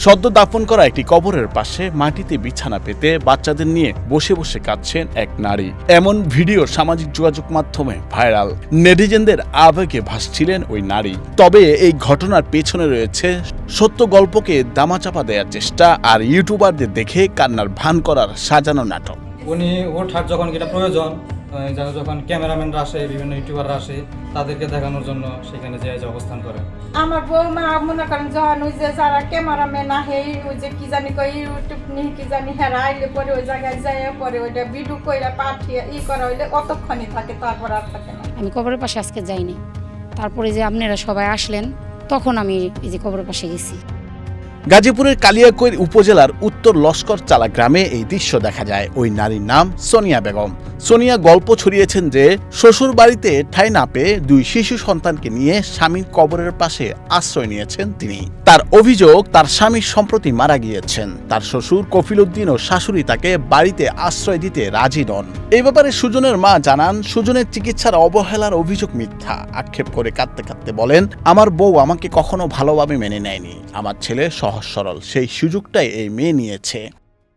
সদ্য দাফন করা একটি কবরের পাশে মাটিতে বিছানা পেতে বাচ্চাদের নিয়ে বসে বসে কাঁদছেন এক নারী। এমন ভিডিও সামাজিক যোগাযোগ মাধ্যমে ভাইরাল। নেটিজেনদের আবেগে ভাসছিলেন ওই নারী। তবে এই ঘটনার পেছনে রয়েছে সত্য গল্পকে দামাচাপা দেওয়ার চেষ্টা আর ইউটিউবারদের দেখে কান্নার ভান করার সাজানো নাটক। উনি ওঠার যখন যেটা প্রয়োজন, যখন ক্যামেরাম্যানরা আসে, বিভিন্ন ইউটিউবাররা আসে, তাদেরকে দেখানোর জন্য সেখানে যে অবস্থান করে। আমার বৌমা মনে করেন যখন ওই যে যারা ক্যামেরাম্যান আহে ওই যে কি জানি কই ইউটিউব নিয়ে কি জানি হেরা আইলে পরে ওই জায়গায় যায় পরে ওইটা ভিডিও কইরা পাঠিয়ে করা হইলে অতক্ষণই থাকে, তারপর আর থাকে না। আমি কবরের পাশে আজকে যাইনি, তারপরে যে আপনারা সবাই আসলেন তখন আমি এই যে কবরের পাশে গেছি। গাজীপুরের কালিয়াকৈর উপজেলার উত্তর লস্কর চালা গ্রামে এই দৃশ্য দেখা যায়। ওই নারীর নাম সোনিয়া বেগম। সোনিয়া গল্প ছড়িয়েছেন যে শ্বশুর বাড়িতে ঠাঁই না পেয়ে 2 শিশু সন্তানকে নিয়ে স্বামীর কবরের পাশে আশ্রয় নিয়েছেন তিনি। তার অভিযোগ, তার স্বামী সম্প্রতি মারা গিয়েছেন। তার শ্বশুর কফিল উদ্দিন ও শাশুড়ি তাকে বাড়িতে আশ্রয় দিতে রাজি নন। এই ব্যাপারে সুজনের মা জানান, সুজনের চিকিৎসার অবহেলার অভিযোগ মিথ্যা। আক্ষেপ করে কাঁদতে কাঁদতে বলেন, আমার বউ আমাকে কখনো ভালোভাবে মেনে নেয়নি। আমার ছেলে সহজ সরল, সেই সুযোগটাই এই মেয়ে নিয়েছে।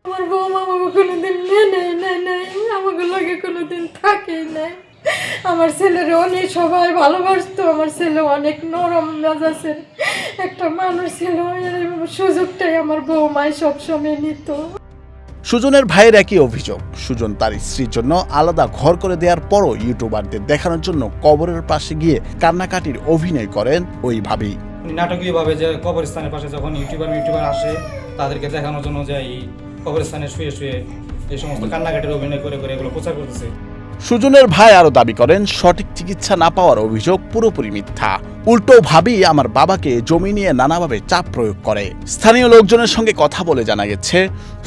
আমার বৌমা আমাকে কোনোদিন মেনে নেয় নাই, আমাকে লগে কোনোদিন থাকেই নাই। আমার ছেলের অনেক সবাই ভালোবাসতো, আমার ছেলে অনেক নরম মেজাজের একটা মানুষ ছিল। সুযোগটাই আমার বৌমাই সবসময় নিত। সুজনের ভাইয়ের একই অভিযোগ। সুজন তার স্ত্রীর জন্য আলাদা ঘর করে দেওয়ার পরও ইউটিউবারদের দেখানোর জন্য কবরের পাশে গিয়ে কান্নাকাটির অভিনয় করেন ওই ভাবি। উনি নাটকীয়ভাবে যে কবরস্থানের পাশে যখন ইউটিউবার আসে, তাদেরকে দেখানোর জন্য যে এই কবরস্থানে শুয়ে শুয়ে এই সমস্ত কান্নাকাটির অভিনয় করে করে এগুলো প্রচার করতেছে। সুজনের ভাই আরো দাবি করেন, সঠিক চিকিৎসা না পাওয়ার অভিযোগ পুরোপুরি মিথ্যা। উল্টো ভাবি আমার বাবাকে জমি নিয়ে নানাভাবে চাপ প্রয়োগ করে। স্থানীয় লোকজনের সঙ্গে কথা বলে জানা গেছে,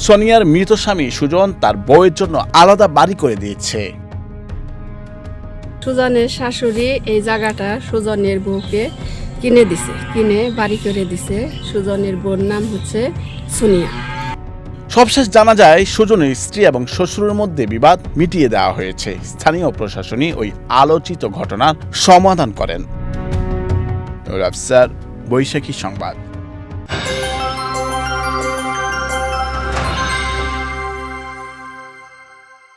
সোনিয়ার মৃত স্বামী সুজন তার বউয়ের জন্য আলাদা বাড়ি করে দিয়েছে। সুজনের শাশুড়ি এই জায়গাটা সুজনের বউকে কিনে বাড়ি করে দিছে। সুজনের বোন নাম হচ্ছে সোনিয়া। সবশেষ জানা যায়, সুজনের স্ত্রী এবং শ্বশুরের মধ্যে বিবাদ মিটিয়ে দেওয়া হয়েছে। স্থানীয় প্রশাসনই ওই আলোচিত ঘটনার সমাধান করেন। বৈশাখী সংবাদ।